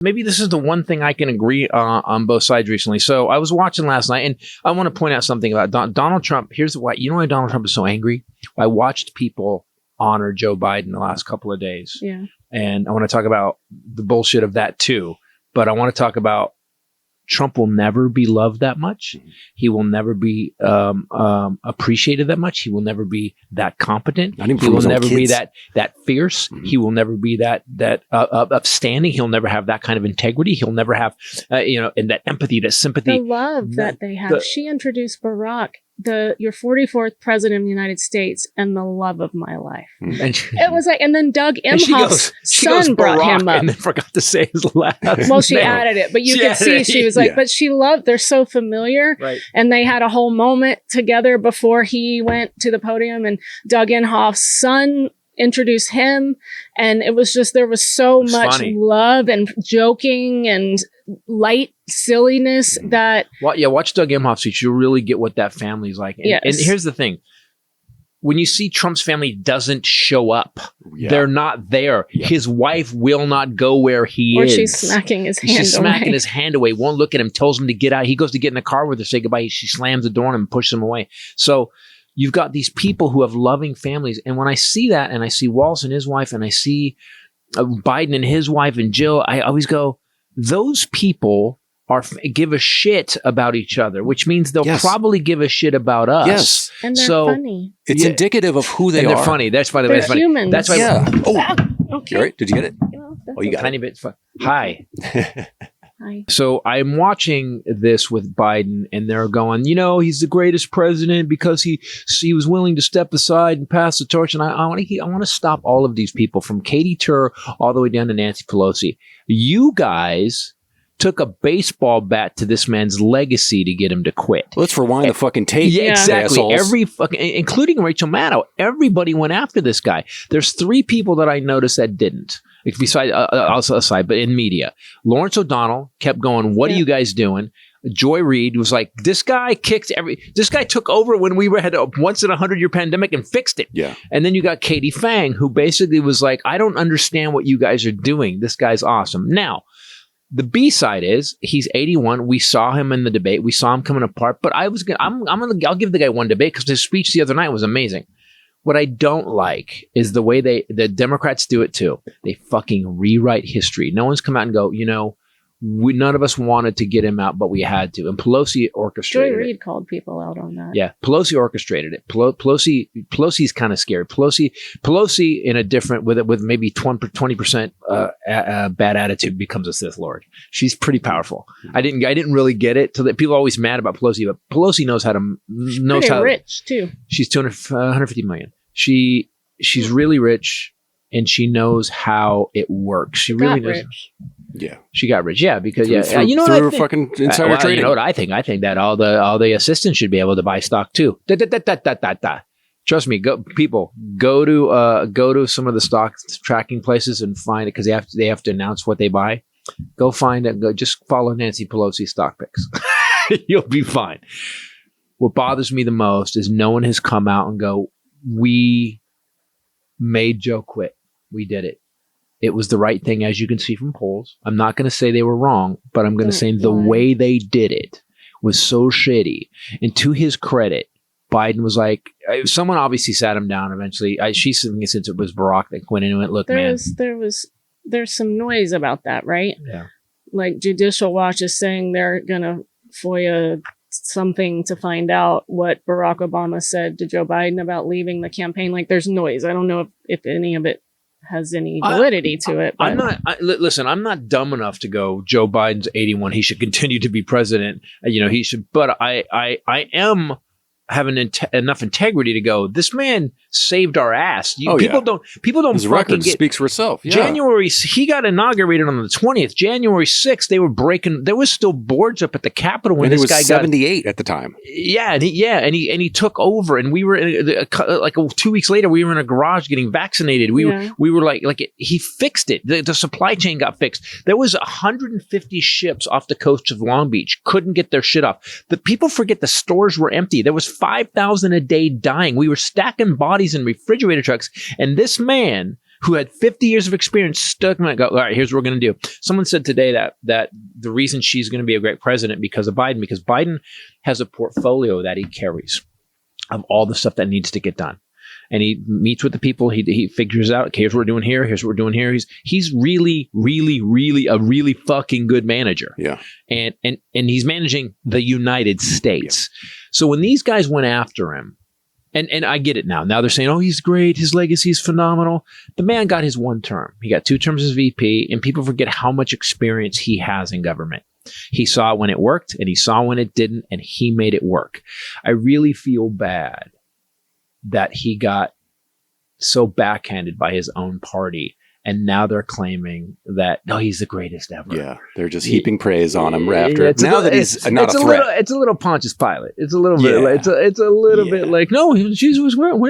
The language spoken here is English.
maybe this is the one thing I can agree on both sides recently. So I was watching last night, and I want to point out something about Donald Trump. Here's why. You know why Donald Trump is so angry? I watched people honor Joe Biden the last couple of days. Yeah. And I want to talk about the bullshit of that too. But I want to talk about Trump will never be loved that much. He will never be appreciated that much. He will never be that competent. He will never be that fierce. Mm-hmm. He will never be that upstanding. He'll never have that kind of integrity. He'll never have and that empathy, that sympathy. The love that they have. She introduced Barack, your 44th president of the United States, and the love of my life. And it was like, and then Doug Emhoff's son brought him up, and then forgot to say his last. Well, she added it, but you could see she was like, but she loved. They're so familiar, right? And they had a whole moment together before he went to the podium, and Doug Emhoff's son introduced him, and it was just, there was so much love and joking and light silliness that watch Doug Emhoff speech. You'll really get what that family's like. And here's the thing. When you see Trump's family doesn't show up, they're not there. His wife will not go where he is. Or she's smacking his hand away. She's smacking his hand away, won't look at him, tells him to get out. He goes to get in the car with her, say goodbye. She slams the door on him and pushes him away. So you've got these people who have loving families. And when I see that, and I see Walz and his wife, and I see Biden and his wife and Jill, I always go, those people give a shit about each other, which means they'll probably give a shit about us. Yes. And they're funny. It's indicative of who they are. They're funny. That's why they're humans. That's why. Yeah. Okay. You all right? Did you get it? You got a tiny bit. Hi. Hi. So I'm watching this with Biden, and they're going, he's the greatest president because he was willing to step aside and pass the torch. And I want to stop all of these people, from Katie Tur all the way down to Nancy Pelosi. You guys took a baseball bat to this man's legacy to get him to quit. Let's rewind the fucking tape. Yeah, exactly. Assholes. Including Rachel Maddow. Everybody went after this guy. There's 3 people that I noticed that didn't. Besides, also aside, but in media, Lawrence O'Donnell kept going, what are you guys doing? Joy Reid was like, this guy took over when we had a once in a 100-year pandemic and fixed it. Yeah. And then you got Katie Fang, who basically was like, I don't understand what you guys are doing. This guy's awesome. Now, the B side is he's 81. We saw him in the debate. We saw him coming apart, but I'll give the guy one debate because his speech the other night was amazing. What I don't like is the way the Democrats do it too. They fucking rewrite history. No one's come out and go, none of us wanted to get him out, but we had to. And Pelosi orchestrated it. Joy Reid called people out on that. Yeah, Pelosi orchestrated it. Pelosi's kind of scary. Pelosi in a different, with maybe 20% bad attitude, becomes a Sith Lord. She's pretty powerful. I didn't really get it. So that people are always mad about Pelosi, but Pelosi knows how to rich too. She's 150 million. She's really rich, and she knows how it works. She really knows. Rich. Yeah, she got rich. Yeah, because through her fucking insider trading. You know what I think? I think that all the assistants should be able to buy stock too. Trust me, go to some of the stock tracking places and find it, because they have to announce what they buy. Go find it. Go just follow Nancy Pelosi stock picks. You'll be fine. What bothers me the most is no one has come out and go, we made Joe quit. We did it. It was the right thing, as you can see from polls. I'm not going to say they were wrong, but I'm going to say the way they did it was so shitty. And to his credit, Biden was like, someone obviously sat him down eventually. She's thinking since it was Barack that went in and went, look, there's some noise about that, right? Yeah. Like Judicial Watch is saying they're going to FOIA something to find out what Barack Obama said to Joe Biden about leaving the campaign. Like, there's noise. I don't know if any of it has any validity to it. But. Listen, I'm not dumb enough to go, Joe Biden's 81. He should continue to be president. He should, but I am having enough integrity to go, this man saved our ass. People don't his record speaks for itself. Yeah. January, he got inaugurated on the 20th. January 6th, they were breaking, there was still boards up at the Capitol when this guy got 78 at the time. Yeah, and he took over, and we were like 2 weeks later, we were in a garage getting vaccinated. We were like he fixed it. The supply chain got fixed. There was 150 ships off the coast of Long Beach, couldn't get their shit off. The people forget the stores were empty. There was 5,000 a day dying. We were stacking bodies in refrigerator trucks, and this man who had 50 years of experience stuck in it. Go, all right, here's what we're going to do. Someone said today that the reason she's going to be a great president because Biden has a portfolio that he carries of all the stuff that needs to get done. And he meets with the people. He figures out, okay, here's what we're doing here. Here's what we're doing here. He's really, really, really a really fucking good manager. Yeah. And he's managing the United States. Yeah. So when these guys went after him, and I get it now. Now they're saying, oh, he's great. His legacy is phenomenal. The man got his one term. He got 2 terms as VP, and people forget how much experience he has in government. He saw when it worked, and he saw when it didn't, and he made it work. I really feel bad that he got so backhanded by his own party. And now they're claiming that, no, he's the greatest ever. Yeah, they're just heaping praise on him after. Now that he's not a threat. It's a little Pontius Pilate. It's a little bit. It's a little bit like, no, Jesus was wearing.